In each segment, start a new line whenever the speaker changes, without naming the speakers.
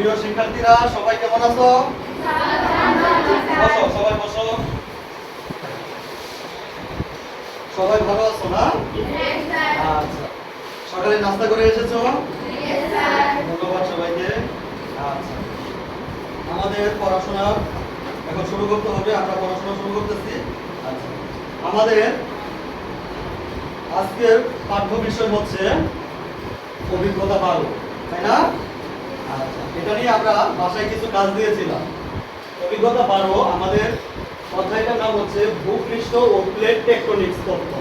প্রিয় শিক্ষার্থীরা সবাই কেমন আছো? বসো, সবাই বসো। সবাই ভালো আছো না? আচ্ছা, সকালে নাস্তা করে এসেছো? ধন্যবাদ সবাইকে। আচ্ছা, আমাদের পড়াশোনা এখন শুরু করতে হবে। আমরা পড়াশোনা শুরু করতেছি। আচ্ছা, আমাদের আজকের পাঠ্য বিষয় হচ্ছে অভিজ্ঞতা 12, তাই না? আচ্ছা, এটা নিয়ে আমরা বাসায় কিছু কাজ দিয়েছিলাম। অভিজ্ঞতা 12 আমাদের অধ্যায়টার নাম হচ্ছে ভূপৃষ্ঠ ও প্লেট টেকটনিক্স তত্ত্ব,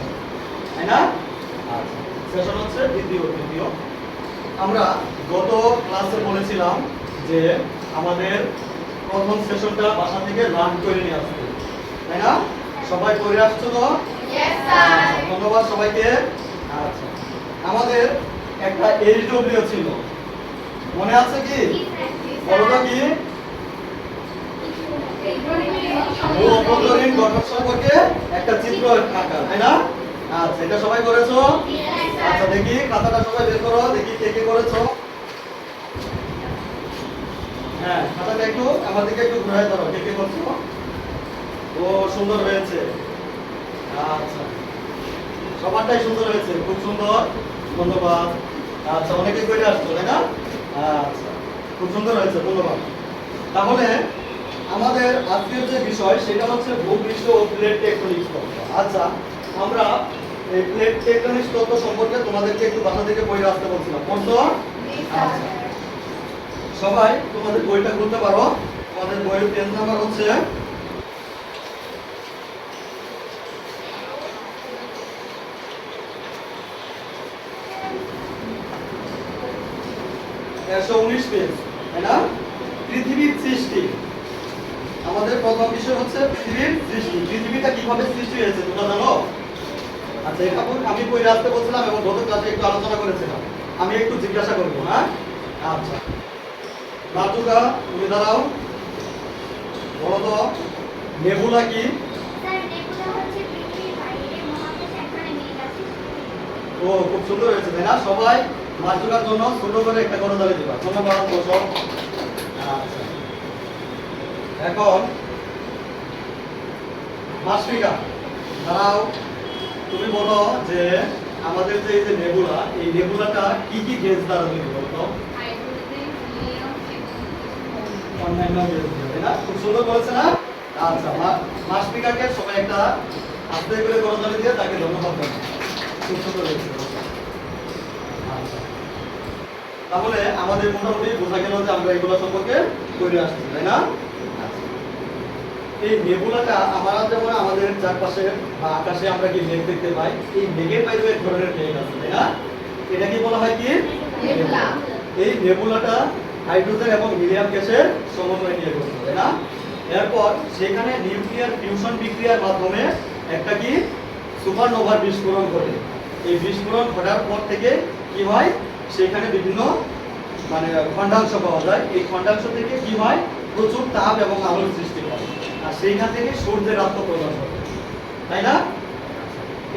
তাই না? আচ্ছা, সেশন হচ্ছে তৃতীয়। আমরা গত ক্লাসে বলেছিলাম যে আমাদের প্রথম সেশনটা বাসা থেকে লার্ন করে নিয়ে আসতে, তাই না? সবাই করে আসছো তো? ধন্যবাদ সবাইকে। আচ্ছা, আমাদের একটা এইচডব্লিউ ছিল, মনে আছে কি? বলো তো কি? অভ্যন্তরীণ গঠন সম্পর্কে একটা চিত্র আঁকা, তাই না? আচ্ছা, এটা সবাই করেছো? আচ্ছা, দেখি খাতাটা সবাই বের করো, দেখি কে কে করেছো। হ্যাঁ, খাতাটা একটু আমার দিকে একটু ঘুরায় ধরো, কে কে করছো? ও, সুন্দর হয়েছে। আচ্ছা, সবারটাই সুন্দর হয়েছে, খুব সুন্দর, ধন্যবাদ। আচ্ছা, অনেকে করে আসছো, তাই না? আচ্ছা, খুব সুন্দর হয়েছে, ধন্যবাদ। তাহলে আমাদের আজকের যে বিষয় সেটা হচ্ছে ভূপৃষ্ঠ ও প্লেট টেকটনিক্স তত্ত্ব। আচ্ছা, আমরা এই প্লেট টেকটনিক্স তত্ত্ব সম্পর্কে তোমাদেরকে একটু বাসা থেকে পড়ে আসতে বলছিলাম, পড়ছো? আচ্ছা, সবাই তোমাদের বইটা খুলতে পারো। তোমাদের বইয়ের পেজ নাম্বার হচ্ছে 119 পেজ, তাই না? পৃথিবীর সৃষ্টি। আমাদের প্রথম বিষয় হচ্ছে পৃথিবীর সৃষ্টি। পৃথিবীটা কিভাবে সৃষ্টি হয়েছে তোমরা জানো? আচ্ছা, এটা আমি পড়ে আসতে বলছিলাম এবং গত ক্লাসে একটু আলোচনা করেছিলাম। আমি একটু জিজ্ঞাসা করবো, হ্যাঁ? আচ্ছা, মাতুকা তুমি দাঁড়াও, বলো তো নেবুলা কি? ও, খুব সুন্দর হয়েছে, তাই না? সবাই মাতুকার জন্য ছোট করে একটা করতালি দিবা। ধন্যবাদ, বসো। আচ্ছা, এখন মাসফিকা দাঁড়াও, তুমি বলো যে আমাদের যে এই যে নেবুলা, এই নেবুলাটা কি কি গ্যাস দ্বারা তৈরি, বলতো? অন্যান্য গ্যাস দিয়ে, তাই না? খুব সুন্দর বলেছে না? আচ্ছা, মাসফিকাকে সবাই একটা আস্তে করে করতালি দিয়ে তাকে ধন্যবাদ জানাই। খুব সুন্দর হয়েছে। আচ্ছা, তাহলে আমাদের মোটামুটি বোঝা গেল যে আমরা এগুলো সম্পর্কে করে আসছি, তাই না? এই নেবুলাটা আমরা যেমন আমাদের চারপাশে বা আকাশে আমরা কি মেঘ দেখতে পাই, এই মেঘের বাইরে এক ধরনের মেঘ আছে, তাই না? এটা কি বলা হয় কি? নেবুলা। এই নেবুলাটা হাইড্রোজেন এবং হিলিয়াম গ্যাসের সমন্বয় নিয়ে গঠিত, তাই না? এরপর সেখানে নিউক্লিয়ার ফিউশন বিক্রিয়ার মাধ্যমে একটা কি সুপারনোভার বিস্ফোরণ ঘটে। এই বিস্ফোরণ ঘটার পর থেকে কি হয়, সেখানে বিভিন্ন মানে খন্ডাংশ পাওয়া যায়। এই খন্ডাংশ থেকে কি হয়, প্রচুর তাপ এবং আলোর সৃষ্টি হয়, আর সেইখান থেকে সূর্যের আত্মপ্রকাশ ঘটে, তাই না?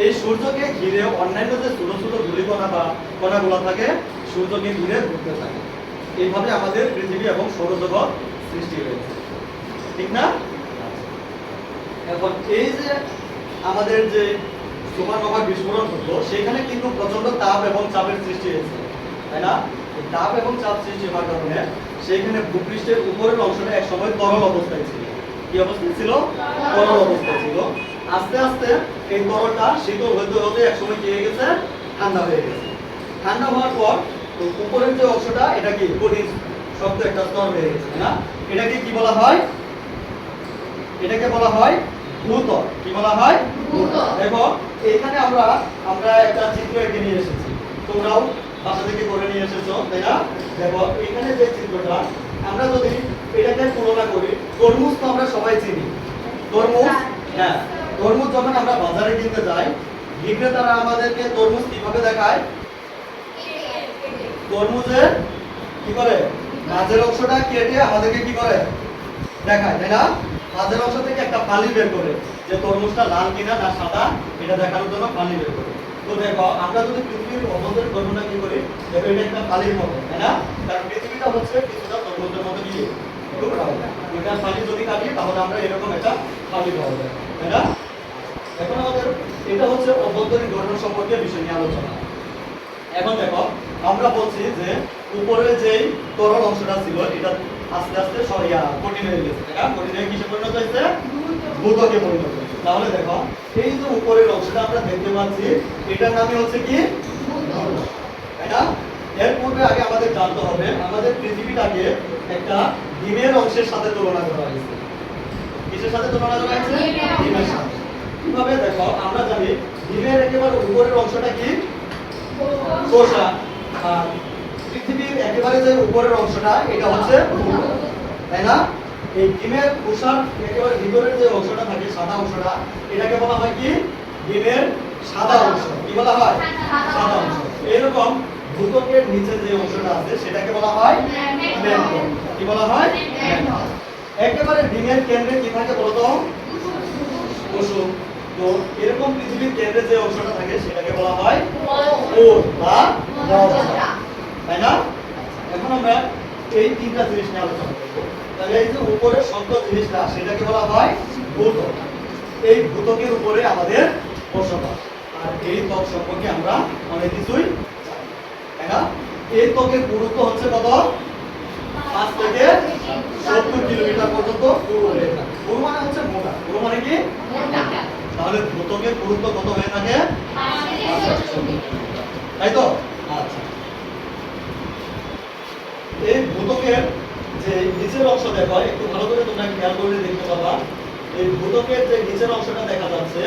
এই সূর্যকে ঘিরে অন্যান্য যে ছোট ছোট ধূলিকণা বা কণাগুলো থাকে, সূর্যকে ঘিরে ঘুরতে থাকে। এইভাবে আমাদের পৃথিবী এবং সৌরজগৎ সৃষ্টি হয়েছে, ঠিক না? এখন এই যে আমাদের যে সুপারনোভা বিস্ফোরণ হতো, সেখানে কিন্তু প্রচন্ড তাপ এবং চাপের সৃষ্টি হয়েছে, তাই না? তাপ এবং চাপ সৃষ্টি হওয়ার কারণে সেখানে ভূপৃষ্ঠের উপরের অংশটা এক সময় তরল অবস্থায় ছিল। কি অবস্থায় ছিল? তরল অবস্থায় ছিল। আস্তে আস্তে এই তরলটা শীতল হতে হতে এক সময় কি হয়ে গেছে, ঠান্ডা হয়ে গেছে। ঠান্ডা হওয়ার পর উপরের যে অংশটা, এটা কি কঠিন শক্ত একটা স্তর হয়ে গেছে, তাই না? এটাকে কি বলা হয়? এটাকে বলা হয় ভূত্বক। কি বলা হয়? ভূত্বক। দেখো, এইখানে আমরা একটা চিত্র এঁকে নিয়ে এসেছি, তোমরাও বাসা থেকে করে নিয়ে এসেছো, তাই না? দেখো, এখানে যে চিত্রটা, আমরা যদি এটাকে তুলনা করি, তরমুজ তো আমরা সবাই চিনি, তরমুজ। হ্যাঁ, তরমুজ যখন আমরা বাজারে কিনতে যাই, বিক্রেতারা আমাদেরকে তরমুজ কিভাবে দেখায়? তরমুজের কি করে, মাঝের অংশটা কেটে আমাদেরকে কি করে দেখায়, তাই না? মাঝের অংশ থেকে একটা পানি বের করে, যে তরমুজটা লাল কিনা না সাদা, এটা দেখানোর জন্য পানি বের করে। তো দেখো আমরা যদি পৃথিবীর অভ্যন্তরীণ গঠনটা কি করি, দেখো এটা একটা বালির মতো, তাই না? কারণ পৃথিবীটা হচ্ছে কিছুটা তরমুজের মতো কি একটু রাউন্ড। এটা বালি যদি কাটি তাহলে আমরা এরকম একটা বালি পাওয়া যায়, তাই না? এখন আমাদের এটা হচ্ছে অভ্যন্তরীণ গঠন সম্পর্কে বিষয় নিয়ে আলোচনা। এখন দেখো আমরা বলছি যে উপরে যেই তরল অংশটা ছিল এটা আস্তে আস্তে সরিয়া কঠিন হয়ে গেছে, তাই না? কঠিন হয়ে কিসে পরিণত হয়েছে? ভূত্বকে পরিণত হয়েছে। তাহলে দেখো এই যে উপরের অংশটা আমরা দেখতে পাচ্ছি এটার নামই হচ্ছে কি ভূত্বক, তাই না? এর পূর্বে আগে আমাদের জানতে হবে আমাদের পৃথিবীটাকে একটা ডিমের অংশের সাথে তুলনা করা হয়েছে। কিসের সাথে তুলনা করা হয়েছে? ডিমের সাথে। কিভাবে? দেখো আমরা জানি ডিমের একেবারে উপরের অংশটা কি কোষা, আর পৃথিবীর একেবারে যে উপরের অংশটা এটা হচ্ছে ভূত্বক, তাই না? এই ডিমের কোষার একেবারে ভিতরের যে অংশটা থাকে সাদা অংশটা এটাকে বলা হয় কি ডিমের সাদা অংশ। কি বলা হয়? সাদা অংশ। এরকম ভূত্বকের নিচে যে অংশটা আছে সেটাকে বলা হয় ম্যান্টল। কি বলা হয়? ম্যান্টল। একেবারে ডিমের কেন্দ্রে কি থাকে বলতো? কুসুম। তো এরকম পৃথিবীর কেন্দ্রে যে অংশটা থাকে সেটাকে বলা হয় কোর বা মজ্জা, তাই না? এখন আমরা এই তিনটা জিনিস নিয়ে আলোচনা করব। তাহলে এই যে উপরের শক্ত জিনিসটা সেটাকে বলা হয় ভূত্বক। এই ভূত্বকের উপরে আমাদের বসবাস, আর এই ত্বক সম্পর্কে আমরা অনেক কিছুই জানি, তাই না? এই ত্বকের পুরুত্ব হচ্ছে কত? 5 থেকে 70 কিলোমিটার পর্যন্ত পুরু হয়ে থাকে। পুরু মানে হচ্ছে মোটা। পুরু মানে কি? মোটা। তাহলে ভূত্বকের পুরুত্ব কত হয়ে থাকে? 5 থেকে 70 কিলোমিটার। তাই তো? আচ্ছা। এই ভূত্বকের যে নিচের অংশ দেখো একটু ভালো করে তোমরা খেয়াল করলে দেখতে পাবা এই ভূত্বকের যে নিচের অংশটা দেখা যাচ্ছে,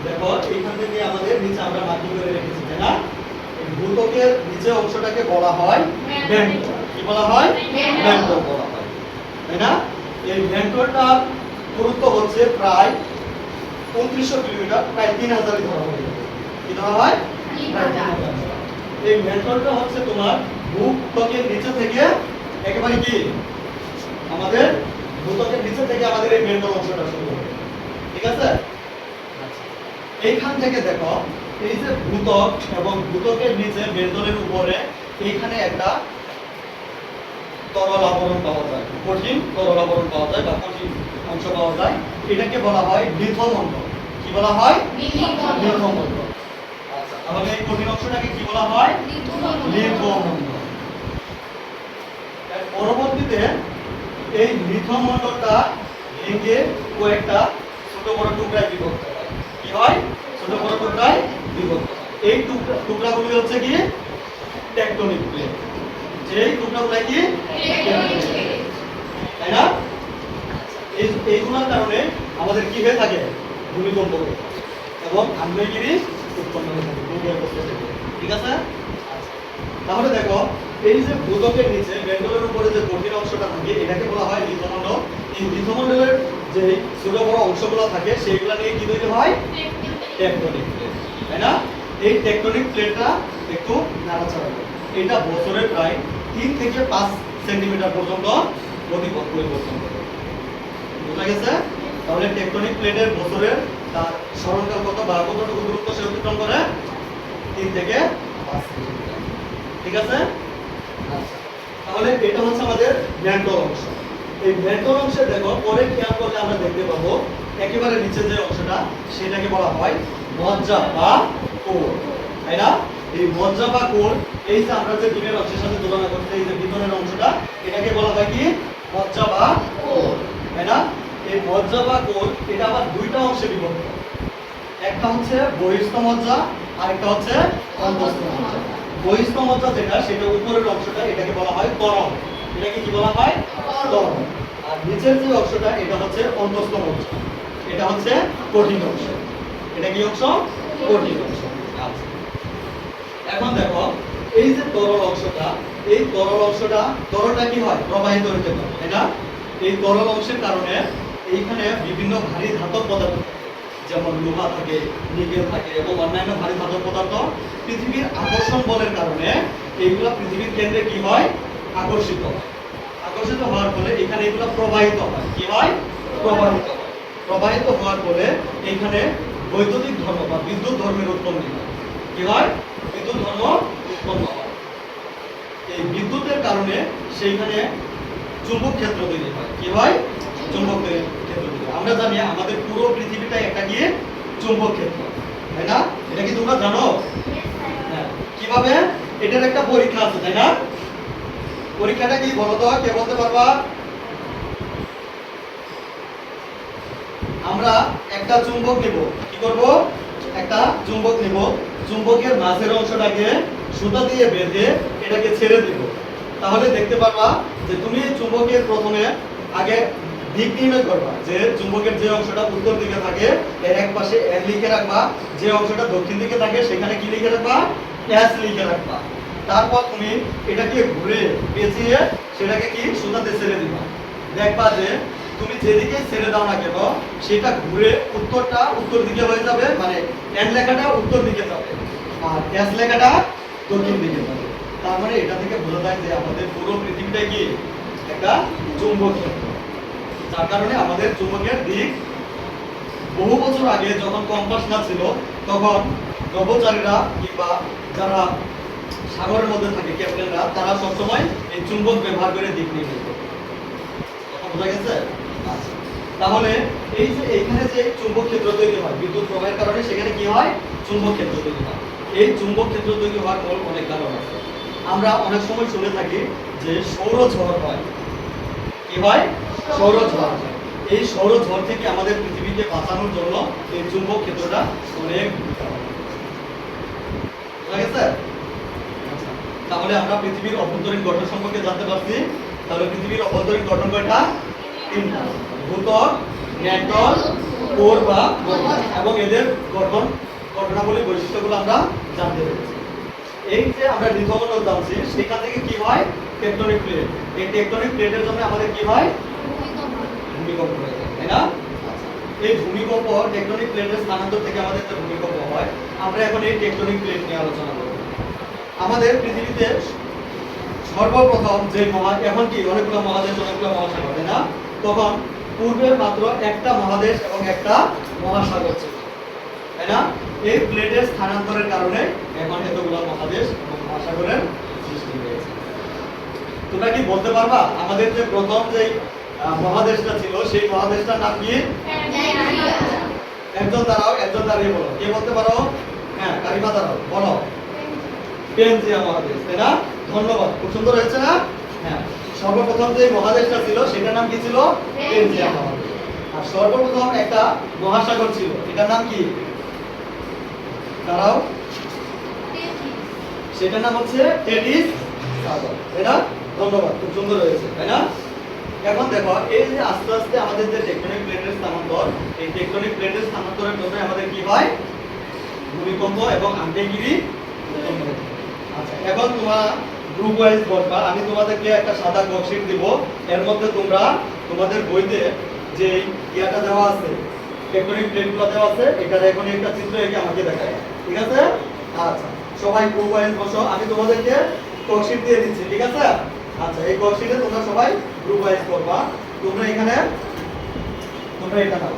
দেখো এইখান থেকে আমাদের নিচে আমরা মার্কিং করে রেখেছি, তাই না? এই ভূত্বকের নিচের অংশটাকে বলা হয় ম্যান্টল। কি বলা হয়? ম্যান্টল বলা হয়, তাই না? এই ম্যান্টলটার পুরুত্ব হচ্ছে প্রায় 2900 কিলোমিটার, প্রায় 3000 ধরা হয়। কি ধরা হয়? 3000। এই ম্যান্টলটা হচ্ছে তোমার ভূত্বকের নিচে থেকে একেবারে কি আমাদের ভূত্বকের নিচে থেকে আমাদের এই ম্যান্টল অংশটা শুরু হবে, ঠিক আছে? এইখান থেকে দেখো এই যে ভূত্বক এবং ভূত্বকের নিচে ম্যান্টলের উপরে এইখানে একটা তরল আবরণ পাওয়া যায়, কঠিন তরল আবরণ পাওয়া যায় বা কঠিন অংশ পাওয়া যায়। এটাকে বলা হয় লিথোমণ্ডল। কি বলা হয়? লিথোমণ্ডল। আচ্ছা, তাহলে এই কঠিন অংশটাকে কি বলা হয়? লিথোমণ্ডল। পরবর্তীতে এই লিথোমণ্ডলটা ভেঙে কয়েকটা ছোট বড় টুকরায় বিভক্ত হয়। কি হয়? ছোট বড় টুকরায় বিভক্ত হয়। এই টুকরাগুলি হচ্ছে কি টেকটনিক প্লেট। এই টুকরাগুলো কি টেকটনিক প্লেট, তাই না? এইগুলোর কারণে আমাদের কি হয়ে থাকে? ভূমিকম্প হয়ে থাকে এবং আগ্নেয়গিরি উৎপন্ন হয়ে থাকে ভূগর্ভস্থ থেকে, ঠিক আছে? তাহলে দেখো এই যে ভূত্বকের নিচে ম্যান্টলের উপরে যে কঠিন অংশটা থাকে এটাকে বলা হয় লিথোমণ্ডল। এই লিথোমণ্ডলের যে ছোট বড় অংশগুলো থাকে সেইগুলো নিয়ে কি তৈরি হয়? টেকটনিক প্লেট, তাই না? এই টেকটনিক প্লেটটা একটু নাড়াচাড়া করে। এটা বছরে প্রায় 3 থেকে 5 সেন্টিমিটার পর্যন্ত গতিপথ পরিবর্তন করে। বুঝা গেছে? তাহলে টেকটনিক প্লেটের বছরের তার সরণকাল কত বা কতটুকু দূরত্ব সে অতিক্রম করে? 3 থেকে 5 সেন্টিমিটার, ঠিক আছে? আচ্ছা, তাহলে এটা হচ্ছে আমাদের ম্যান্টল অংশ। এই ম্যান্টল অংশে দেখো পরে খেয়াল করলে আমরা দেখতে পাবো একেবারে নিচে যে অংশটা সেটাকে বলা হয় মজ্জা বা কোর, তাই না? এই মজ্জা বা কোর এই যে আমরা যে ডিমের অংশের সাথে তুলনা করছি এই যে ভিতরের অংশটা এটাকে বলা হয় কি মজ্জা বা কোর, তাই না? এই মজ্জা বা কোর এটা আবার দুইটা অংশে বিভক্ত। একটা হচ্ছে বহিঃস্থ মজ্জা আর একটা হচ্ছে অন্তঃস্থ মজ্জা। বহিঃস্থ মজ্জা যেটা সেটা উপরের অংশটা এটাকে বলা হয় তরল। এটাকে কি বলা হয়? তরল। আর নিচের যে অংশটা এটা হচ্ছে অন্তঃস্থ মজ্জা। এটা হচ্ছে কঠিন অংশ। এটা কি অংশ? কঠিন অংশ। আচ্ছা, এখন দেখো এই যে তরল অংশটা এই তরল অংশটা তরলটা কি হয়? প্রবাহিত হতে পারে, তাই না? এই তরল অংশের কারণে এইখানে বিভিন্ন ভারী ধাতব পদার্থ যেমন লোহা থাকে, নিকেল থাকে এবং অন্যান্য ভারী ধাতব পদার্থ পৃথিবীর আকর্ষণ বলের কারণে এইগুলা পৃথিবীর কেন্দ্রে কি হয়? আকর্ষিত হয়। আকর্ষিত হওয়ার ফলে এখানে এগুলো প্রবাহিত হয়। কি হয়? প্রবাহিত হয়। প্রবাহিত হওয়ার ফলে এখানে বৈদ্যুতিক ধর্ম বা বিদ্যুৎ ধর্মের উৎপত্তি হয়। কি হয়? বিদ্যুৎ ধর্ম উৎপন্ন হয়। এই বিদ্যুতের কারণে সেইখানে চুম্বক ক্ষেত্র তৈরি হয়। কি হয়? চুম্বক ক্ষেত্র তৈরি হয়। আমরা জানি আমাদের পুরো পৃথিবীটা একটা কি চুম্বক ক্ষেত্র, তাই না? এটা কি তোমরা জানো? হ্যাঁ। কিভাবে? এটার একটা পরীক্ষা আছে, তাই না? পরীক্ষাটা কি বলো তো, কে বলতে পারবা? আমরা একটা চুম্বক নিব, কি করব? একটা চুম্বক নিব, চুম্বকের মাঝের অংশটাকে সুতা দিয়ে বেঁধে এটাকে ছেড়ে দিব। তাহলে দেখতে পারবা যে তুমি চুম্বকের প্রথমে আগে দিক নির্ণয় করবা, যে চুম্বকের যে অংশটা উত্তর দিকে থাকে এর এক পাশে এন লিখে রাখবা, যে অংশটা দক্ষিণ দিকে থাকে সেখানে কি লিখে রাখবা? এস লিখে রাখবা। তারপর তুমি এটাকে ঘুরে পেঁচিয়ে সেটাকে কি সুতাতে ছেড়ে দিবা। দেখবা যে তুমি যেদিকে ছেড়ে দাও না কেন সেটা ঘুরে উত্তরটা উত্তর দিকে হয়ে যাবে, মানে এন লেখাটা উত্তর দিকে যাবে আর এস লেখাটা দক্ষিণ দিকে যাবে। তার মানে এটা থেকে বোঝা যায় যে আমাদের পুরো পৃথিবীটা কি একটা চুম্বক ক্ষেত্র, যার কারণে আমাদের চুম্বকের দিক বহু বছর আগে যখন কম্পাস না ছিল তখন নভোচারীরা কিংবা যারা সাগরের মধ্যে থাকে ক্যাপ্টেনরা তারা সবসময় এই চুম্বক ব্যবহার করে দিক নির্ণয় করে। কথা বোঝা গেছে? আচ্ছা, তাহলে এই যে এখানে যে চুম্বক ক্ষেত্র তৈরি হয় বিদ্যুৎ প্রবাহের কারণে, সেখানে কি হয়? চুম্বক ক্ষেত্র তৈরি হয়। এই চুম্বক ক্ষেত্র তৈরি হওয়ার মূল অনেক কারণ আছে। আমরা অনেক সময় শুনে থাকি যে সৌরঝড় হয়। কি হয়? সৌরঝড় হয়। এই সৌরঝড় থেকে আমাদের পৃথিবীকে বাঁচানোর জন্য এই চুম্বক ক্ষেত্রটা অনেক ভূমিকা পালন করে। বুঝা গেছে? আচ্ছা, তাহলে আমরা পৃথিবীর অভ্যন্তরীণ গঠন সম্পর্কে জানতে পারছি। তাহলে পৃথিবীর অভ্যন্তরীণ গঠন কয়টা? তিনটা: ভূত্বক, ম্যান্টল, কোর বা গঠন, এবং এদের গঠন ঘটনাবলী বৈশিষ্ট্যগুলো আমরা জানতে পেরেছি। এই যে আমরা নির্গমন জানছি সেখান থেকে কি হয়? Tectonic plate. এই টেকটনিক প্লেটের জন্য আমাদের কি হয়? ভূমিকম্প হয়ে যায়, তাই না? এই ভূমিকম্প, টেকটনিক প্লেটের স্থানান্তর থেকে আমাদের যে ভূমিকম্প হয়, আমরা এখন এই টেকটনিক প্লেট নিয়ে আলোচনা করব। আমাদের পৃথিবীতে সর্বপ্রথম যে এখন কি অনেকগুলো মহাদেশ, অনেকগুলো মহাসাগর, তাই না? তখন পূর্বে মাত্র একটা মহাদেশ এবং একটা মহাসাগর ছিল, তাই না? এই প্লেটের স্থানান্তরের কারণে এখন এতগুলো মহাদেশ এবং মহাসাগরের সৃষ্টি হয়েছে। তোমরা কি বলতে পারবা আমাদের যে প্রথম যে মহাদেশটা ছিল সেই মহাদেশটার নাম কি? একজন দাঁড়াও, একজন দাঁড়িয়ে বলো। কে বলতে পারো? হ্যাঁ, কারিমা দাঁড়াও, বলো। পেনজিয়া মহাদেশ, তাই না? ধন্যবাদ, খুব সুন্দর হয়েছে না? হ্যাঁ, সর্বপ্রথম যে মহাদেশটা ছিল সেটার নাম কি ছিল? পেনজিয়া মহাদেশ। আর সর্বপ্রথম একটা মহাসাগর ছিল, এটার নাম কি? দাঁড়াও, সেটার নাম হচ্ছে টেটিস সাগর, তাই না? ধন্যবাদ, খুব সুন্দর হয়েছে, তাই না? এখন দেখো এই যে আস্তে আস্তে আমাদের যে টেকটনিক প্লেটের স্থানান্তর, এই টেকটনিক প্লেটের স্থানান্তরের জন্য আমাদের কি হয়? ভূমিকম্প এবং আগ্নেয়গিরি উৎপন্ন হয়। আচ্ছা, এখন তোমরা গ্রুপ ওয়াইজ বলবা। আমি তোমাদেরকে একটা সাদা ওয়ার্কশিট দিব, এর মধ্যে তোমরা তোমাদের বইতে যে ইয়াটা দেওয়া আছে, টেকটনিক প্লেটগুলো দেওয়া আছে, এটার এখন একটা চিত্র এঁকে আমাকে দেখায়, ঠিক আছে? আচ্ছা, সবাই গ্রুপ ওয়াইজ বসো। আমি তোমাদেরকে ওয়ার্কশিট দিয়ে দিচ্ছি, ঠিক আছে? আচ্ছা, এই ওয়ার্কশিটে তোমরা সবাই গ্রুপ ওয়াইজ করবা। তোমরা এখানে তোমরা এটা নাও।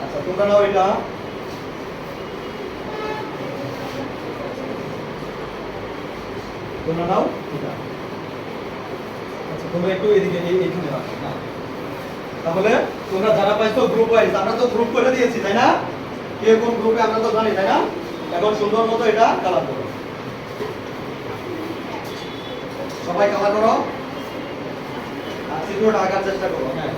আচ্ছা, তোমরা নাও এটা। তোমরা নাও এটা। আচ্ছা, তোমরা একটু এদিকে এইখানে রাখো না। তাহলে তোমরা যারা পাইছো গ্রুপ ওয়াইজ, আমরা তো গ্রুপ করে দিয়েছি, তাই না? কে কোন গ্রুপে আমরা তো জানি, তাই না? এখন সুন্দর মতো এটা কালার করো, সবাই কালার করো আর চিত্রটা আঁকার চেষ্টা করো। হ্যাঁ,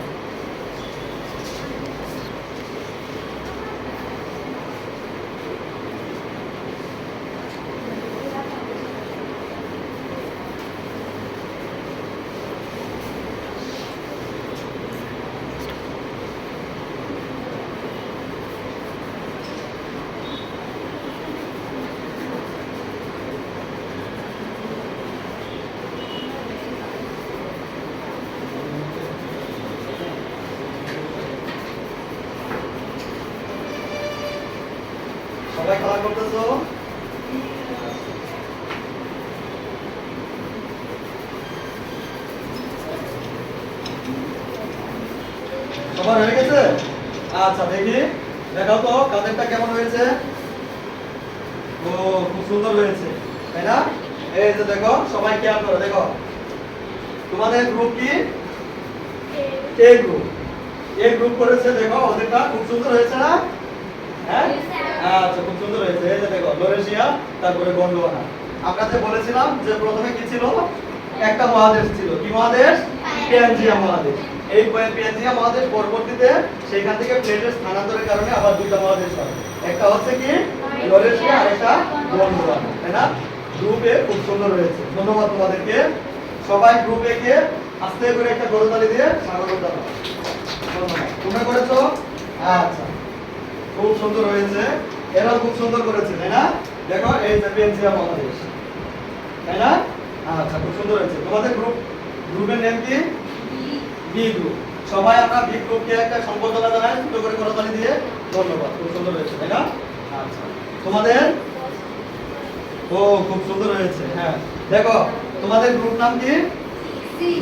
সবাই কালার করতেছো? সবার হয়ে গেছে? আচ্ছা দেখি, দেখাও তো কাদেরটা কেমন হয়েছে। ও খুব সুন্দর হয়েছে, তাই না? এই যে দেখো, সবাই খেয়াল করো, দেখো তোমাদের গ্রুপ কি? এ গ্রুপ। এ গ্রুপ করেছে, দেখো ওদেরটা খুব সুন্দর হয়েছে না? হ্যাঁ, আচ্ছা খুব সুন্দর হয়েছে। এই যে দেখো লোরেশিয়া, তারপরে গন্ডোয়ানা। আমরা যে বলেছিলাম যে প্রথমে কি ছিল, একটা মহাদেশ ছিল, কি মহাদেশ? প্যানজিয়া মহাদেশ। এই প্যানজিয়া মহাদেশ পরবর্তীতে সেখান থেকে প্লেটের স্থানান্তরের কারণে আবার দুইটা মহাদেশ হয়, একটা হচ্ছে কি লোরেশিয়া আর একটা গন্ডোয়ানা, তাই না? গ্রুপ এ খুব সুন্দর হয়েছে, ধন্যবাদ তোমাদেরকে। সবাই গ্রুপ এ কে আস্তে করে একটা করতালি দিয়ে স্বাগত জানাও। ধন্যবাদ, তোমরা করেছো? আচ্ছা খুব সুন্দর হয়েছে, এরাও খুব সুন্দর করেছে, তাই না? দেখো এই যে পেনজিয়া মহাদেশ, তাই না? আচ্ছা খুব সুন্দর হয়েছে। তোমাদের গ্রুপের নাম কি? B group. সবাই আমরা বি গ্রুপকে একটা সম্বর্ধনা জানাই ছোট করে করতালি দিয়ে। ধন্যবাদ, খুব সুন্দর হয়েছে, তাই না? আচ্ছা তোমাদের, ও খুব সুন্দর হয়েছে। হ্যাঁ দেখো তোমাদের গ্রুপ নাম কি?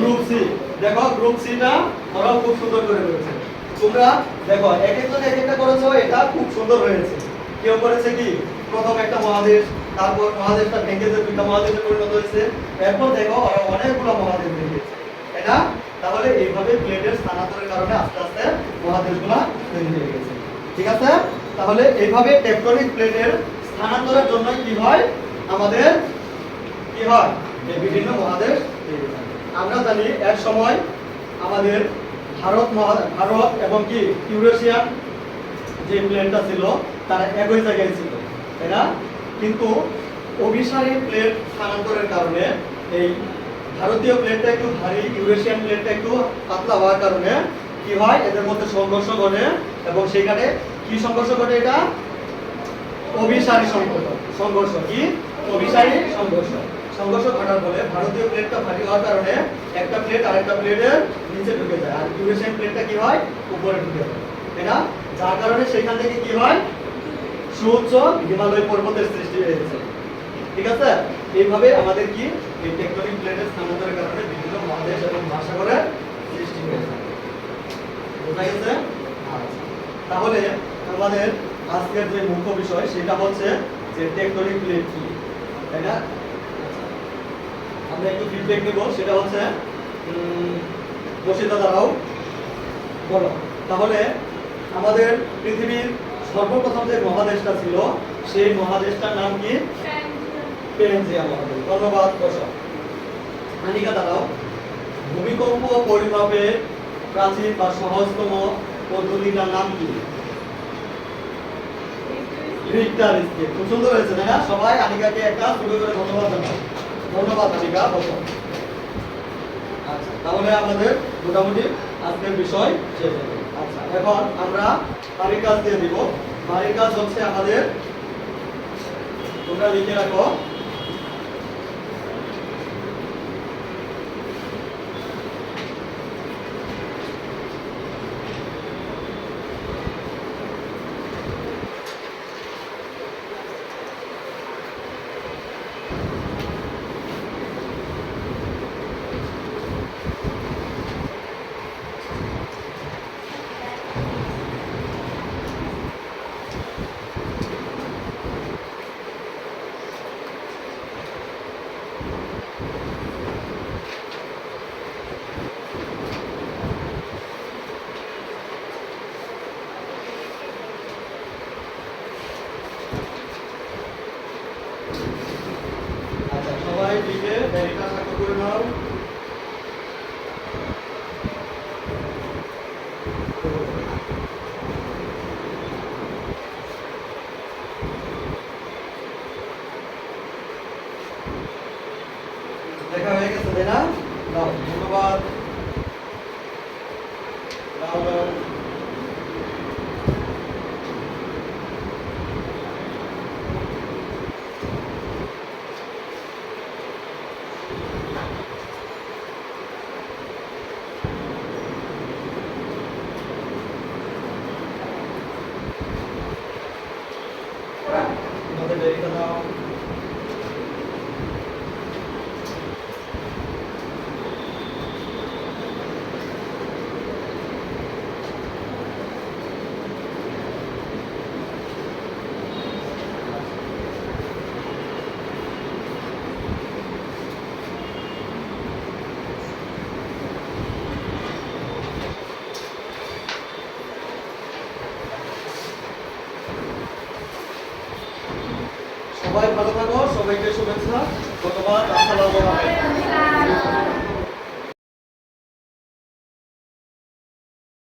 Group C. দেখো গ্রুপ সিটা ওরাও খুব সুন্দর করে করেছে। তোমরা দেখো এক একজন এক একটা করেছো, এটা খুব সুন্দর হয়েছে। কেউ করেছে কি প্রথম একটা মহাদেশ, তারপর মহাদেশটা ভেঙে যে দুইটা মহাদেশে পরিণত হয়েছে, এরপর দেখো ওরা অনেকগুলো মহাদেশ ভেঙেছে, তাই না? তাহলে এইভাবে প্লেটের স্থানান্তরের কারণে আস্তে আস্তে মহাদেশগুলো তৈরি হয়ে গেছে, ঠিক আছে? তাহলে এইভাবে টেকটনিক প্লেটের স্থানান্তরের জন্য কি হয়, আমাদের কি হয়, এই বিভিন্ন মহাদেশ তৈরি হয়। আমরা জানি এক সময় আমাদের ভারত এবং কি ইউরেশিয়ান যে প্লেটটা ছিল তারা একই জায়গায় ছিল, তাই না? কিন্তু অভিসারী প্লেট স্থানান্তরের কারণে এই ভারতীয় প্লেটটা একটু ভারী, ইউরেশিয়ান প্লেটটা একটু পাতলা হওয়ার কারণে কি হয়, এদের মধ্যে সংঘর্ষ ঘটে এবং সেখানে কি সংঘর্ষ ঘটে, এটা অভিসারী সংঘর্ষ। কি অভিসারী সংঘর্ষ? সংঘর্ষ ঘটার ফলে ভারতীয় প্লেটটা ভারী হওয়ার কারণে একটা প্লেট আরেকটা প্লেটের নিচে ঢুকে যায়, আর ইউরেশিয়ান প্লেটটা কি হয়, উপরে ঢুকে যায়, তাই না? যার কারণে সেখান থেকে কি হয়, সুউচ্চ হিমালয় পর্বতের সৃষ্টি হয়েছে, ঠিক আছে? এইভাবে আমাদের কি এই টেকটনিক প্লেটের স্থানান্তরের কারণে বিভিন্ন মহাদেশ এবং মহাসাগরের সৃষ্টি হয়েছে, বোঝা গেছে? আচ্ছা তাহলে আমাদের আজকের যে মুখ্য বিষয় সেটা হচ্ছে যে টেকটনিক প্লেট কি, তাই না? আমরা একটু ফিডব্যাক নেব, সেটা হচ্ছে বসিতা দাঁড়াও বলো। তাহলে আমাদের পৃথিবীর সর্বপ্রথম যে মহাদেশটা ছিল সেই মহাদেশটার নাম কি? প্যানজিয়া মহাদেশ। ধন্যবাদ। বসো। আনিকা দাঁড়াও। ভূমিকম্প পরিমাপে প্রাচীন বা সহজতম পদ্ধতিটার নাম কি? Richter scale. খুব সুন্দর হয়েছে, তাই না? সবাই আনিকাকে একটা ছোট করে ধন্যবাদ জানাও। ধন্যবাদ আনিকা। বসো। আচ্ছা তাহলে আমাদের মোটামুটি আজকের বিষয় শেষ হলো। আচ্ছা এখন আমরা বাড়ির কাজ দিয়ে দিব। বাড়ির কাজ হচ্ছে আমাদের, তোমরা লিখে রাখো, সবাই লিখে ডায়েরিটা সার্থক করে নাও। দেখা হয়ে গেছে, তাই না? নাও, ধন্যবাদ। নাও নাও। তোমাদের ডায়েরিটা নাও। সবাই ভালো থাকো, সবাইকে শুভেচ্ছা, ধন্যবাদ, আসসালামু আলাইকুম।